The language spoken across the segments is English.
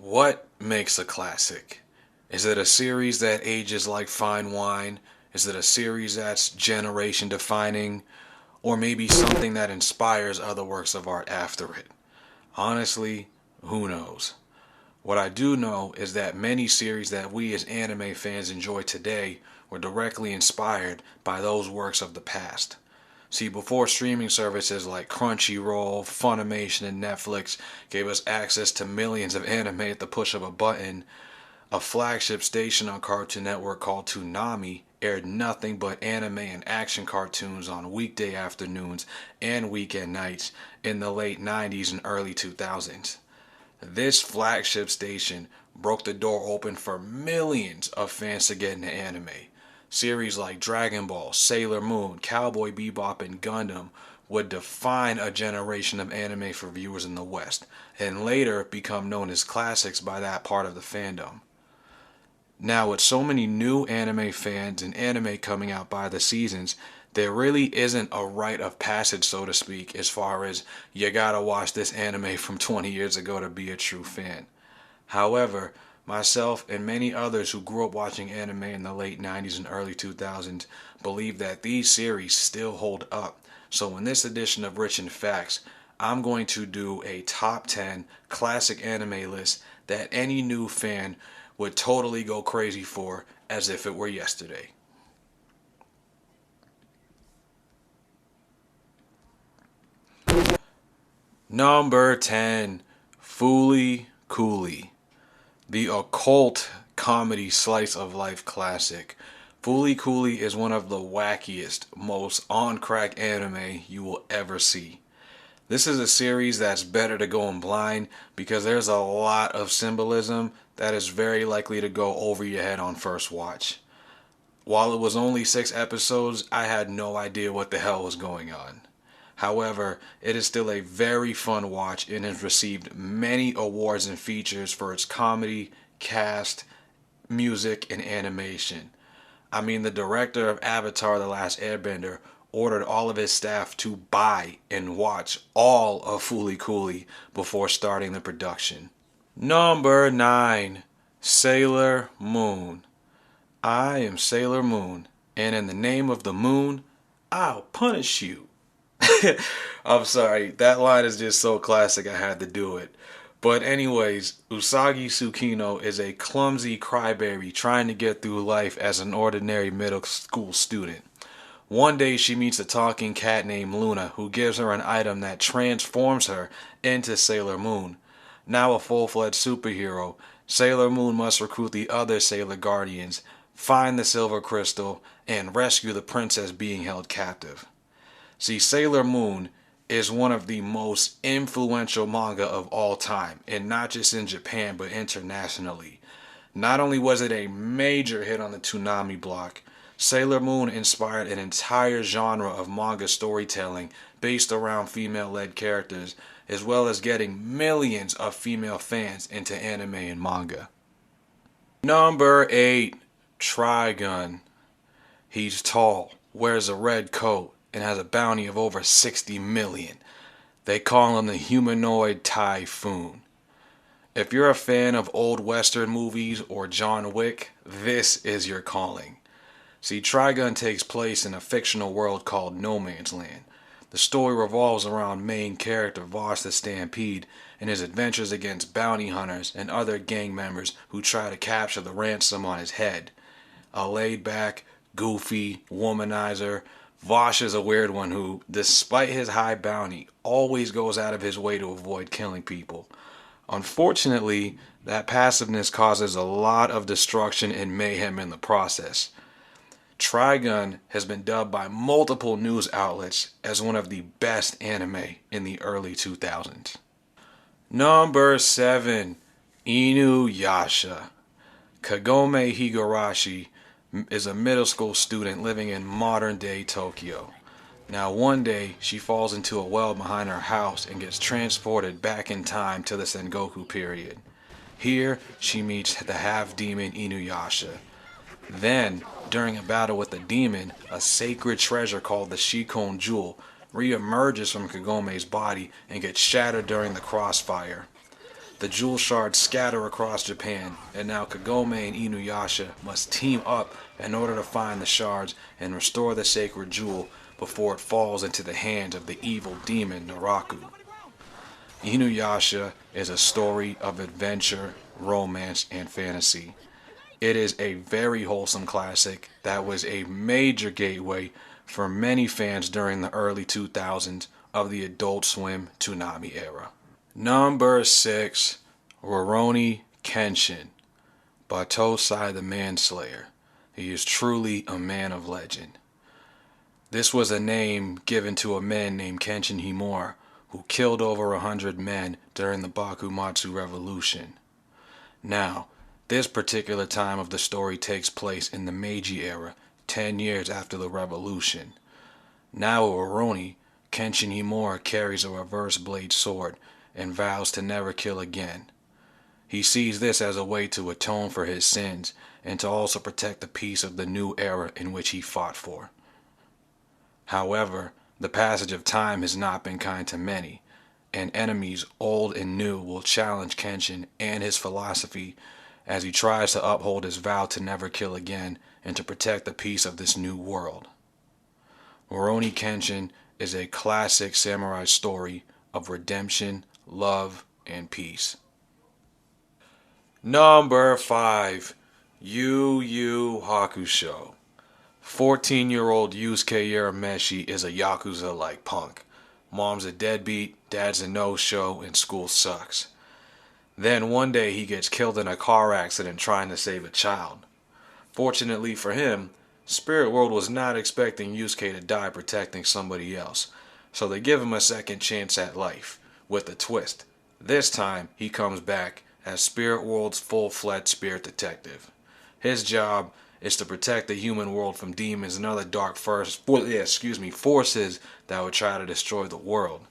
What makes a classic? Is it a series that ages like fine wine? Is it a series that's generation defining? Or maybe something that inspires other works of art after it? Honestly, who knows? What I do know is that many series that we as anime fans enjoy today were directly inspired by those works of the past. See, before streaming services like Crunchyroll, Funimation, and Netflix gave us access to millions of anime at the push of a button, a flagship station on Cartoon Network called Toonami aired nothing but anime and action cartoons on weekday afternoons and weekend nights in the late 90s and early 2000s. This flagship station broke the door open for millions of fans to get into anime. Series like Dragon Ball, Sailor Moon, Cowboy Bebop, and Gundam would define a generation of anime for viewers in the West, and later become known as classics by that part of the fandom. Now, with so many new anime fans and anime coming out by the seasons, there really isn't a rite of passage, so to speak, as far as you gotta watch this anime from 20 years ago to be a true fan. However, myself and many others who grew up watching anime in the late 90s and early 2000s believe that these series still hold up. So in this edition of Rich in Facts, I'm going to do a top 10 classic anime list that any new fan would totally go crazy for as if it were yesterday. Number 10, Fooly Cooly, the occult comedy slice of life classic. Fooly Cooly is one of the wackiest, most on crack anime you will ever see. This is a series that's better to go in blind because there's a lot of symbolism that is very likely to go over your head on first watch. While it was only 6 episodes, I had no idea what the hell was going on. However, it is still a very fun watch and has received many awards and features for its comedy, cast, music, and animation. I mean, the director of Avatar: The Last Airbender ordered all of his staff to buy and watch all of Fooly Cooly before starting the production. Number 9, Sailor Moon. I am Sailor Moon, and in the name of the moon, I'll punish you. I'm sorry, that line is just so classic I had to do it. But anyways, Usagi Tsukino is a clumsy crybaby trying to get through life as an ordinary middle school student. One day she meets a talking cat named Luna who gives her an item that transforms her into Sailor Moon. Now a full-fledged superhero, Sailor Moon must recruit the other Sailor Guardians, find the Silver Crystal, and rescue the princess being held captive. See, Sailor Moon is one of the most influential manga of all time, and not just in Japan but internationally. Not only was it a major hit on the Toonami block, Sailor Moon inspired an entire genre of manga storytelling based around female-led characters, as well as getting millions of female fans into anime and manga. Number 8, Trigun. He's tall, wears a red coat, and has a bounty of over 60 million. They call him the humanoid typhoon. If you're a fan of old Western movies or John Wick, this is your calling. See, Trigun takes place in a fictional world called No Man's Land. The story revolves around main character Voss the Stampede and his adventures against bounty hunters and other gang members who try to capture the ransom on his head. A laid-back, goofy womanizer, Voss is a weird one who, despite his high bounty, always goes out of his way to avoid killing people. Unfortunately, that passiveness causes a lot of destruction and mayhem in the process. Trigun has been dubbed by multiple news outlets as one of the best anime in the early 2000s. Number 7, Inuyasha. Kagome Higurashi is a middle school student living in modern day Tokyo. Now one day she falls into a well behind her house and gets transported back in time to the Sengoku period. Here she meets the half-demon Inuyasha. Then, during a battle with the demon, a sacred treasure called the Shikon Jewel re-emerges from Kagome's body and gets shattered during the crossfire. The jewel shards scatter across Japan, and now Kagome and Inuyasha must team up in order to find the shards and restore the sacred jewel before it falls into the hands of the evil demon Naraku. Inuyasha is a story of adventure, romance, and fantasy. It is a very wholesome classic that was a major gateway for many fans during the early 2000s of the Adult Swim Toonami era. Number 6, Rurouni Kenshin by Tosai the Manslayer. He is truly a man of legend. This was a name given to a man named Kenshin Himura who killed over 100 men during the Bakumatsu Revolution. Now, this particular time of the story takes place in the Meiji era, 10 years after the revolution. Now Rurouni, Kenshin Himura carries a reverse blade sword and vows to never kill again. He sees this as a way to atone for his sins and to also protect the peace of the new era in which he fought for. However, the passage of time has not been kind to many, and enemies old and new will challenge Kenshin and his philosophy as he tries to uphold his vow to never kill again and to protect the peace of this new world. Rurouni Kenshin is a classic samurai story of redemption, love, and peace. Number 5, YuYu Hakusho. 14-year-old Yusuke Urameshi is a Yakuza-like punk. Mom's a deadbeat, dad's a no-show, and school sucks. Then one day he gets killed in a car accident trying to save a child. Fortunately for him, Spirit World was not expecting Yusuke to die protecting somebody else, so they give him a second chance at life, with a twist. This time, he comes back as Spirit World's full-fledged spirit detective. His job is to protect the human world from demons and other dark forces that would try to destroy the world.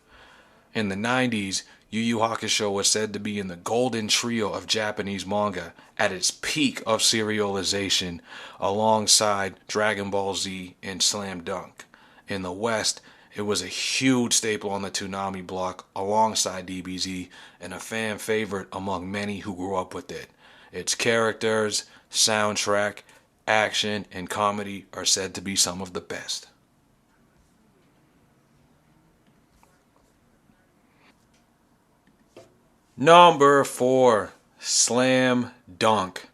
In the 90s, Yu Yu Hakusho was said to be in the golden trio of Japanese manga at its peak of serialization alongside Dragon Ball Z and Slam Dunk. In the West, it was a huge staple on the Toonami block alongside DBZ and a fan favorite among many who grew up with it. Its characters, soundtrack, action, and comedy are said to be some of the best. Number 4, Slam Dunk.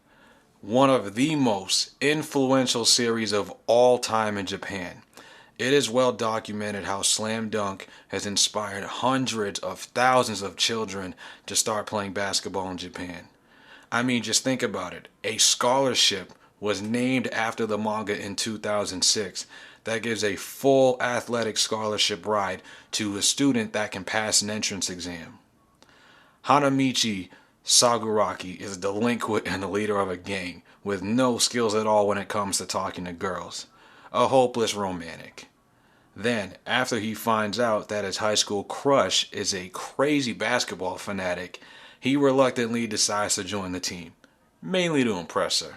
One of the most influential series of all time in Japan. It is well documented how Slam Dunk has inspired hundreds of thousands of children to start playing basketball in Japan. I mean, just think about it. A scholarship was named after the manga in 2006 that gives a full athletic scholarship ride to a student that can pass an entrance exam. Hanamichi Saguraki is a delinquent and the leader of a gang with no skills at all when it comes to talking to girls. A hopeless romantic. Then, after he finds out that his high school crush is a crazy basketball fanatic, he reluctantly decides to join the team, mainly to impress her.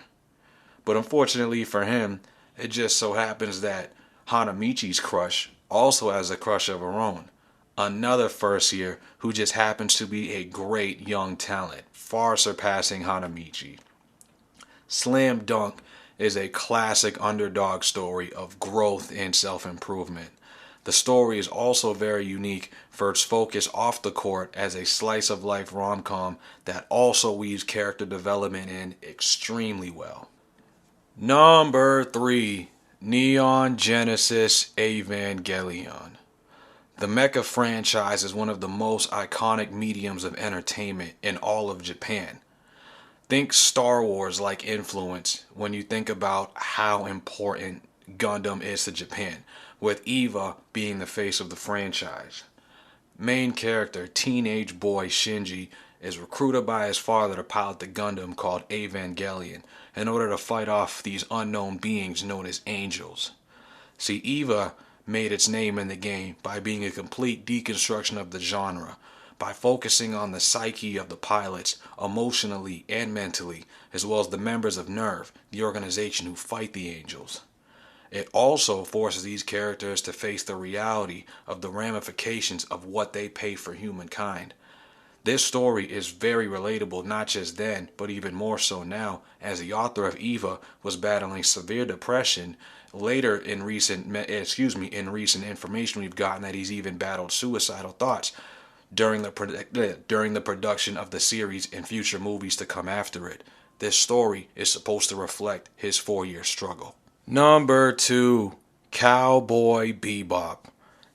But unfortunately for him, it just so happens that Hanamichi's crush also has a crush of her own. Another first year who just happens to be a great young talent, far surpassing Hanamichi. Slam Dunk is a classic underdog story of growth and self-improvement. The story is also very unique for its focus off the court as a slice-of-life rom-com that also weaves character development in extremely well. Number 3, Neon Genesis Evangelion. The mecha franchise is one of the most iconic mediums of entertainment in all of Japan. Think Star Wars-like influence when you think about how important Gundam is to Japan, with Eva being the face of the franchise. Main character, teenage boy Shinji, is recruited by his father to pilot the Gundam called Evangelion in order to fight off these unknown beings known as angels. See, Eva made its name in the game by being a complete deconstruction of the genre, by focusing on the psyche of the pilots emotionally and mentally, as well as the members of NERV, the organization who fight the angels. It also forces these characters to face the reality of the ramifications of what they pay for humankind. This story is very relatable, not just then, but even more so now, as the author of Eva was battling severe depression. Later in recent information, we've gotten that he's even battled suicidal thoughts during the production of the series and future movies to come after it. This story is supposed to reflect his 4-year struggle. Number 2, Cowboy Bebop,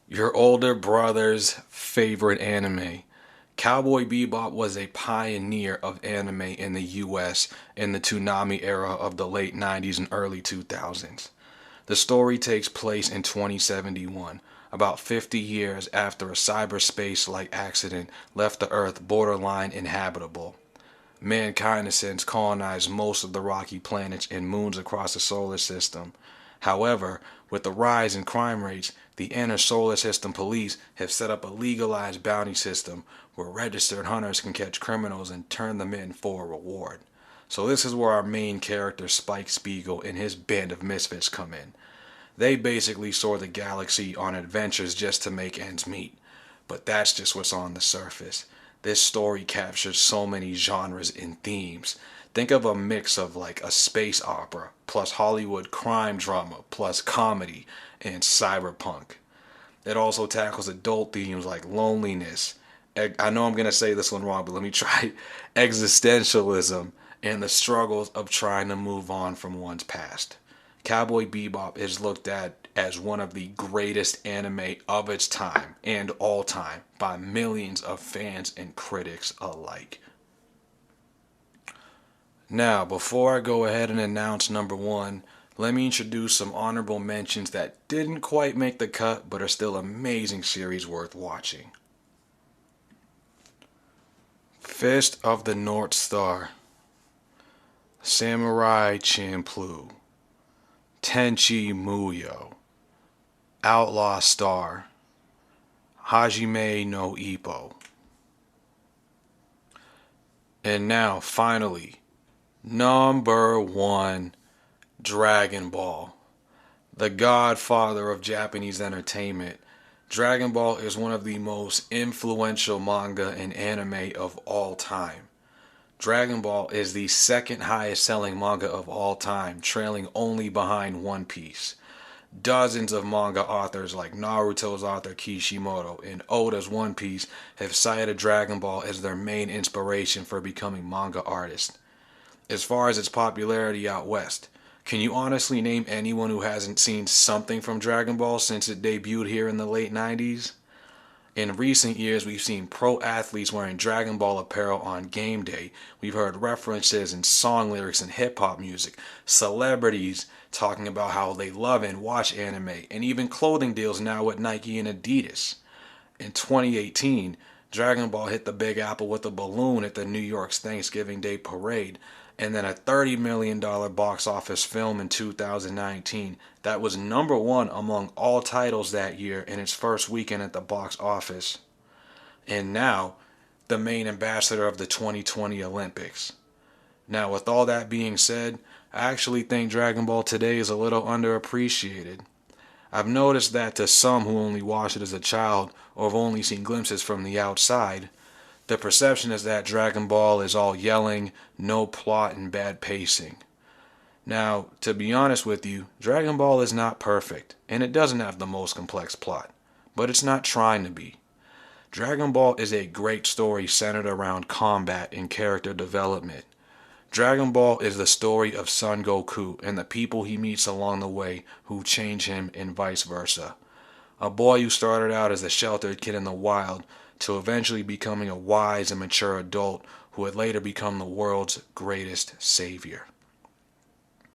your older brother's favorite anime. Cowboy Bebop was a pioneer of anime in the US in the Toonami era of the late 90s and early 2000s. The story takes place in 2071, about 50 years after a cyberspace-like accident left the Earth borderline inhabitable. Mankind has since colonized most of the rocky planets and moons across the solar system. However, with the rise in crime rates, the inner solar system police have set up a legalized bounty system where registered hunters can catch criminals and turn them in for a reward. So this is where our main character Spike Spiegel and his band of misfits come in. They basically soar the galaxy on adventures just to make ends meet. But that's just what's on the surface. This story captures so many genres and themes. Think of a mix of like a space opera, plus Hollywood crime drama, plus comedy, and cyberpunk. It also tackles adult themes like loneliness. I know I'm going to say this one wrong, but let me try. Existentialism and the struggles of trying to move on from one's past. Cowboy Bebop is looked at as one of the greatest anime of its time and all time by millions of fans and critics alike. Now, before I go ahead and announce number 1, let me introduce some honorable mentions that didn't quite make the cut but are still amazing series worth watching. Fist of the North Star, Samurai Champloo, Tenchi Muyo, Outlaw Star, Hajime no Ippo. And now, finally, number 1, Dragon Ball. The godfather of Japanese entertainment, Dragon Ball is one of the most influential manga and anime of all time. Dragon Ball is the second highest selling manga of all time, trailing only behind One Piece. Dozens of manga authors like Naruto's author Kishimoto and Oda's One Piece have cited Dragon Ball as their main inspiration for becoming manga artists. As far as its popularity out west, can you honestly name anyone who hasn't seen something from Dragon Ball since it debuted here in the late 90s? In recent years, we've seen pro athletes wearing Dragon Ball apparel on game day. We've heard references in song lyrics and hip-hop music. Celebrities talking about how they love and watch anime, and even clothing deals now with Nike and Adidas. In 2018, Dragon Ball hit the Big Apple with a balloon at the New York's Thanksgiving Day Parade, and then a $30 million box office film in 2019 that was number 1 among all titles that year in its first weekend at the box office. And now, the main ambassador of the 2020 Olympics. Now, with all that being said, I actually think Dragon Ball today is a little underappreciated. I've noticed that to some who only watched it as a child or have only seen glimpses from the outside, the perception is that Dragon Ball is all yelling, no plot, and bad pacing. Now, to be honest with you, Dragon Ball is not perfect, and it doesn't have the most complex plot, but it's not trying to be. Dragon Ball is a great story centered around combat and character development. Dragon Ball is the story of Son Goku and the people he meets along the way who change him and vice versa. A boy who started out as a sheltered kid in the wild to eventually becoming a wise and mature adult who would later become the world's greatest savior.